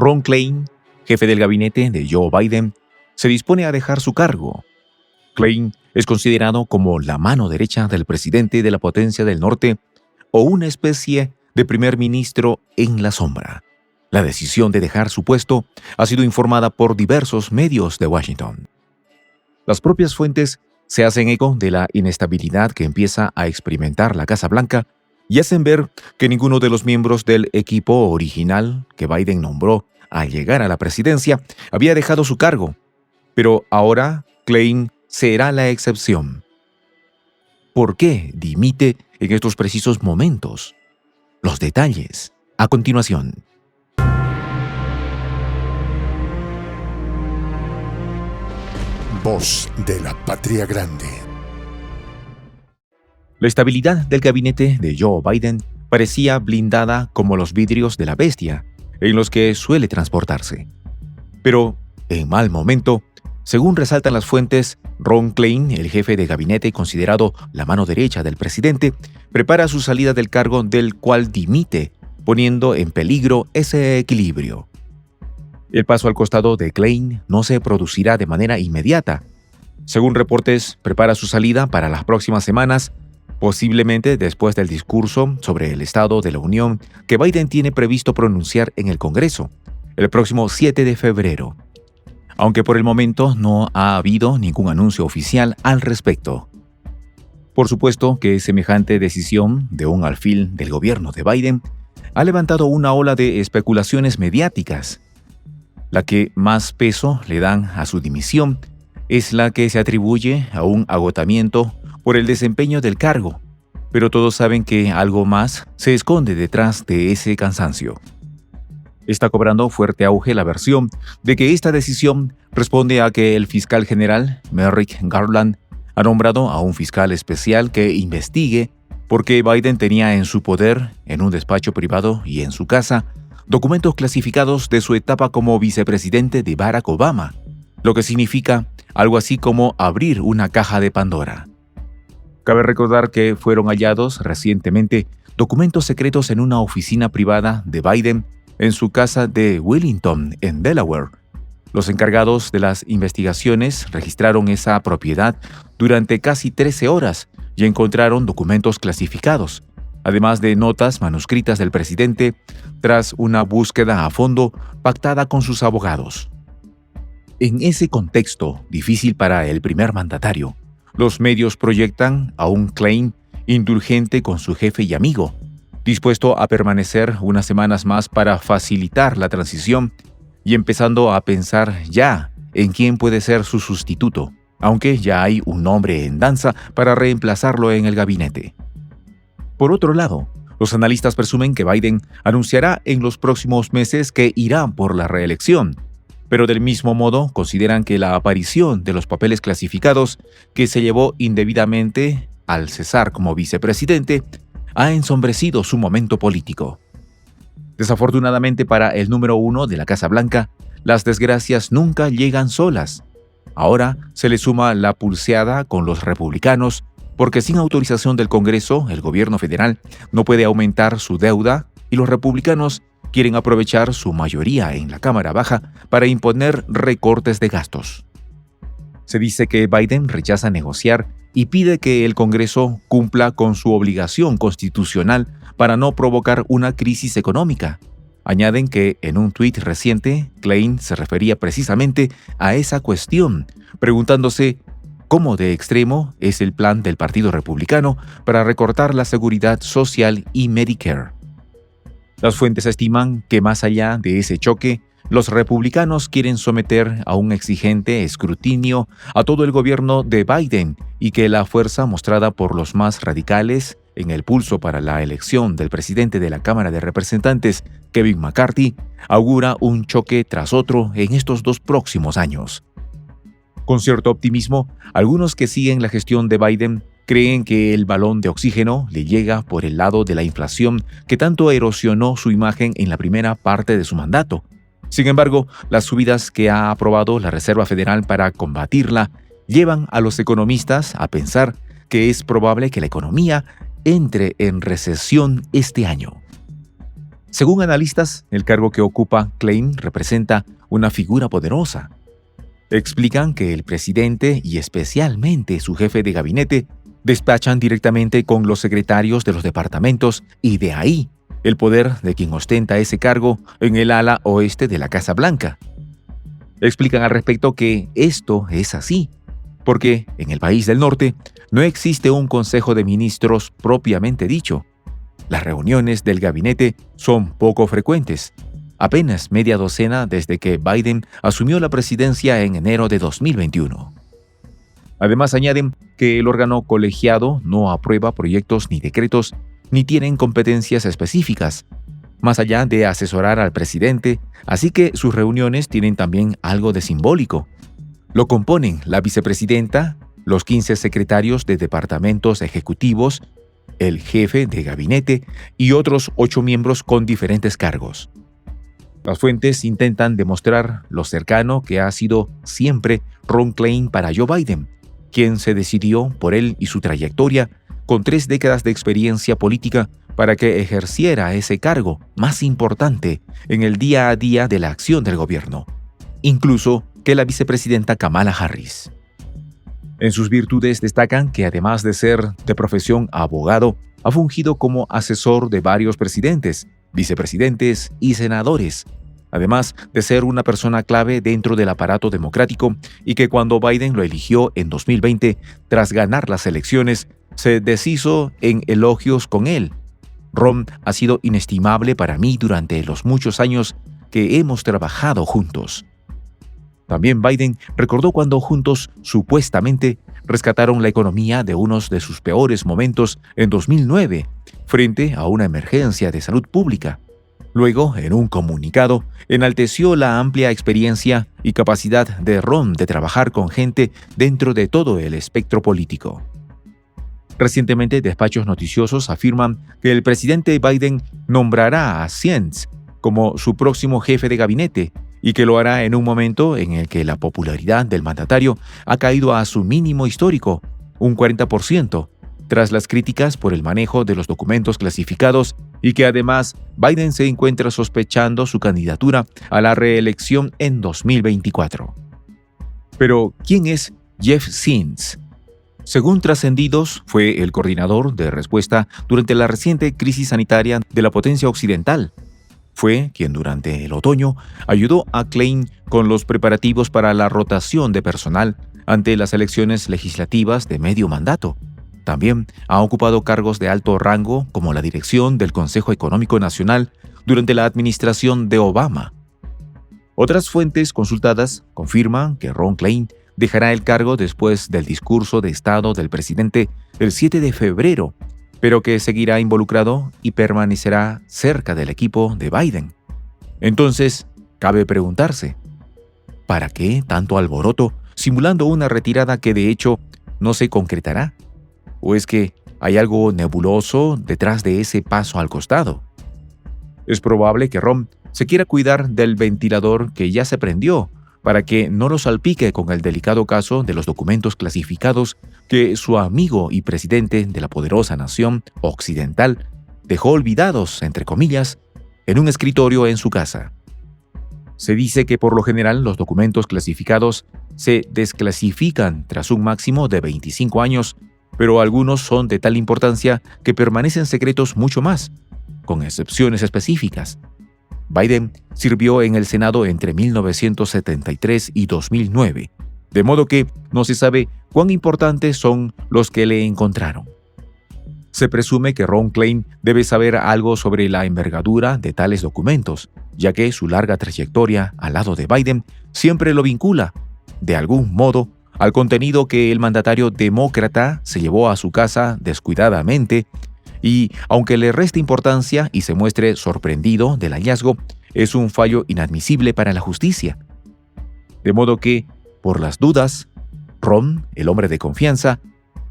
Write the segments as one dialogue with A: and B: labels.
A: Ron Klain, jefe del gabinete de Joe Biden, se dispone a dejar su cargo. Klain es considerado como la mano derecha del presidente de la potencia del norte o una especie de primer ministro en la sombra. La decisión de dejar su puesto ha sido informada por diversos medios de Washington. Las propias fuentes se hacen eco de la inestabilidad que empieza a experimentar la Casa Blanca y hacen ver que ninguno de los miembros del equipo original que Biden nombró al llegar a la presidencia había dejado su cargo. Pero ahora Klain será la excepción. ¿Por qué dimite en estos precisos momentos? Los detalles a continuación.
B: Voz de la Patria Grande.
A: La estabilidad del gabinete de Joe Biden parecía blindada como los vidrios de la bestia en los que suele transportarse. Pero, en mal momento, según resaltan las fuentes, Ron Klain, el jefe de gabinete considerado la mano derecha del presidente, prepara su salida del cargo del cual dimite, poniendo en peligro ese equilibrio. El paso al costado de Klain no se producirá de manera inmediata. Según reportes, prepara su salida para las próximas semanas, posiblemente después del discurso sobre el Estado de la Unión que Biden tiene previsto pronunciar en el Congreso, el próximo 7 de febrero. Aunque por el momento no ha habido ningún anuncio oficial al respecto. Por supuesto que semejante decisión de un alfil del gobierno de Biden ha levantado una ola de especulaciones mediáticas. La que más peso le dan a su dimisión es la que se atribuye a un agotamiento por el desempeño del cargo, pero todos saben que algo más se esconde detrás de ese cansancio. Está cobrando fuerte auge la versión de que esta decisión responde a que el fiscal general, Merrick Garland, ha nombrado a un fiscal especial que investigue por qué Biden tenía en su poder, en un despacho privado y en su casa, documentos clasificados de su etapa como vicepresidente de Barack Obama, lo que significa algo así como abrir una caja de Pandora. Cabe recordar que fueron hallados recientemente documentos secretos en una oficina privada de Biden en su casa de Wilmington, en Delaware. Los encargados de las investigaciones registraron esa propiedad durante casi 13 horas y encontraron documentos clasificados, además de notas manuscritas del presidente, tras una búsqueda a fondo pactada con sus abogados. En ese contexto difícil para el primer mandatario, los medios proyectan a un Klain indulgente con su jefe y amigo, dispuesto a permanecer unas semanas más para facilitar la transición y empezando a pensar ya en quién puede ser su sustituto, aunque ya hay un nombre en danza para reemplazarlo en el gabinete. Por otro lado, los analistas presumen que Biden anunciará en los próximos meses que irá por la reelección, pero del mismo modo consideran que la aparición de los papeles clasificados que se llevó indebidamente al cesar como vicepresidente ha ensombrecido su momento político. Desafortunadamente para el número uno de la Casa Blanca, las desgracias nunca llegan solas. Ahora se le suma la pulseada con los republicanos, porque sin autorización del Congreso, el gobierno federal no puede aumentar su deuda y los republicanos quieren aprovechar su mayoría en la Cámara Baja para imponer recortes de gastos. Se dice que Biden rechaza negociar y pide que el Congreso cumpla con su obligación constitucional para no provocar una crisis económica. Añaden que en un tuit reciente, Klain se refería precisamente a esa cuestión, preguntándose cómo de extremo es el plan del Partido Republicano para recortar la seguridad social y Medicare. Las fuentes estiman que más allá de ese choque, los republicanos quieren someter a un exigente escrutinio a todo el gobierno de Biden y que la fuerza mostrada por los más radicales en el pulso para la elección del presidente de la Cámara de Representantes, Kevin McCarthy, augura un choque tras otro en estos 2 próximos años. Con cierto optimismo, algunos que siguen la gestión de Biden creen que el balón de oxígeno le llega por el lado de la inflación que tanto erosionó su imagen en la primera parte de su mandato. Sin embargo, las subidas que ha aprobado la Reserva Federal para combatirla llevan a los economistas a pensar que es probable que la economía entre en recesión este año. Según analistas, el cargo que ocupa Klein representa una figura poderosa. Explican que el presidente y especialmente su jefe de gabinete despachan directamente con los secretarios de los departamentos y de ahí el poder de quien ostenta ese cargo en el ala oeste de la Casa Blanca. Explican al respecto que esto es así, porque en el país del norte no existe un consejo de ministros propiamente dicho. Las reuniones del gabinete son poco frecuentes, apenas media docena desde que Biden asumió la presidencia en enero de 2021. Además, añaden que el órgano colegiado no aprueba proyectos ni decretos ni tienen competencias específicas, más allá de asesorar al presidente, así que sus reuniones tienen también algo de simbólico. Lo componen la vicepresidenta, los 15 secretarios de departamentos ejecutivos, el jefe de gabinete y otros 8 miembros con diferentes cargos. Las fuentes intentan demostrar lo cercano que ha sido siempre Ron Klain para Joe Biden, quien se decidió por él y su trayectoria, con 3 décadas de experiencia política, para que ejerciera ese cargo más importante en el día a día de la acción del gobierno, incluso que la vicepresidenta Kamala Harris. En sus virtudes destacan que además de ser de profesión abogado, ha fungido como asesor de varios presidentes, vicepresidentes y senadores, además de ser una persona clave dentro del aparato democrático y que cuando Biden lo eligió en 2020, tras ganar las elecciones, se deshizo en elogios con él. Ron ha sido inestimable para mí durante los muchos años que hemos trabajado juntos. También Biden recordó cuando juntos, supuestamente, rescataron la economía de uno de sus peores momentos en 2009, frente a una emergencia de salud pública. Luego, en un comunicado, enalteció la amplia experiencia y capacidad de Ron de trabajar con gente dentro de todo el espectro político. Recientemente, despachos noticiosos afirman que el presidente Biden nombrará a Zients como su próximo jefe de gabinete y que lo hará en un momento en el que la popularidad del mandatario ha caído a su mínimo histórico, un 40%, tras las críticas por el manejo de los documentos clasificados y que además Biden se encuentra sospechando su candidatura a la reelección en 2024. Pero, ¿quién es Jeff Zients? Según trascendidos, fue el coordinador de respuesta durante la reciente crisis sanitaria de la potencia occidental. Fue quien durante el otoño ayudó a Klain con los preparativos para la rotación de personal ante las elecciones legislativas de medio mandato. También ha ocupado cargos de alto rango como la dirección del Consejo Económico Nacional durante la administración de Obama. Otras fuentes consultadas confirman que Ron Klain dejará el cargo después del discurso de Estado del presidente el 7 de febrero, pero que seguirá involucrado y permanecerá cerca del equipo de Biden. Entonces, cabe preguntarse, ¿para qué tanto alboroto simulando una retirada que de hecho no se concretará? ¿O es que hay algo nebuloso detrás de ese paso al costado? Es probable que Ron se quiera cuidar del ventilador que ya se prendió para que no lo salpique con el delicado caso de los documentos clasificados que su amigo y presidente de la poderosa nación occidental dejó olvidados, entre comillas, en un escritorio en su casa. Se dice que por lo general los documentos clasificados se desclasifican tras un máximo de 25 años, pero algunos son de tal importancia que permanecen secretos mucho más, con excepciones específicas. Biden sirvió en el Senado entre 1973 y 2009, de modo que no se sabe cuán importantes son los que le encontraron. Se presume que Ron Klain debe saber algo sobre la envergadura de tales documentos, ya que su larga trayectoria al lado de Biden siempre lo vincula, de algún modo, al contenido que el mandatario demócrata se llevó a su casa descuidadamente y, aunque le reste importancia y se muestre sorprendido del hallazgo, es un fallo inadmisible para la justicia. De modo que, por las dudas, Ron, el hombre de confianza,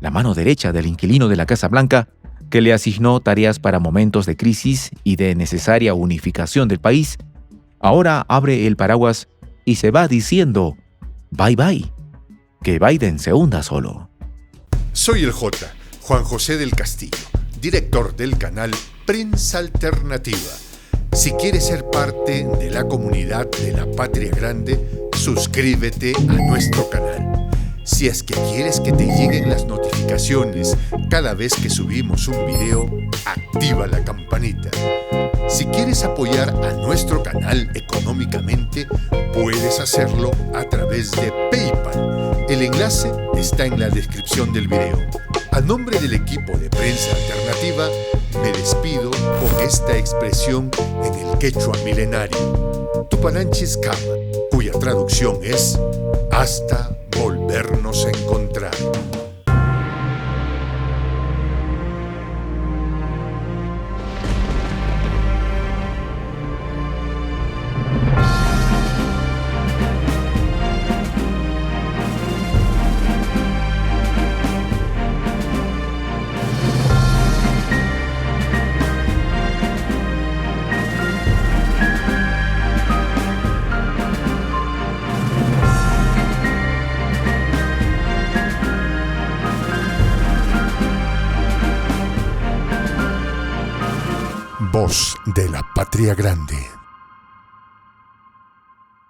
A: la mano derecha del inquilino de la Casa Blanca, que le asignó tareas para momentos de crisis y de necesaria unificación del país, ahora abre el paraguas y se va diciendo bye bye, que Biden se hunda solo.
B: Soy el J, Juan José del Castillo, director del canal Prensa Alternativa. Si quieres ser parte de la comunidad de la Patria Grande, suscríbete a nuestro canal. Si es que quieres que te lleguen las notificaciones cada vez que subimos un video, activa la campanita. Si quieres apoyar a nuestro canal económicamente, puedes hacerlo a través de PayPal. El enlace está en la descripción del video. A nombre del equipo de Prensa Alternativa, me despido con esta expresión en el quechua milenario, Tupananchis Kama, cuya traducción es hasta volvernos a encontrar. Voz de la Patria Grande.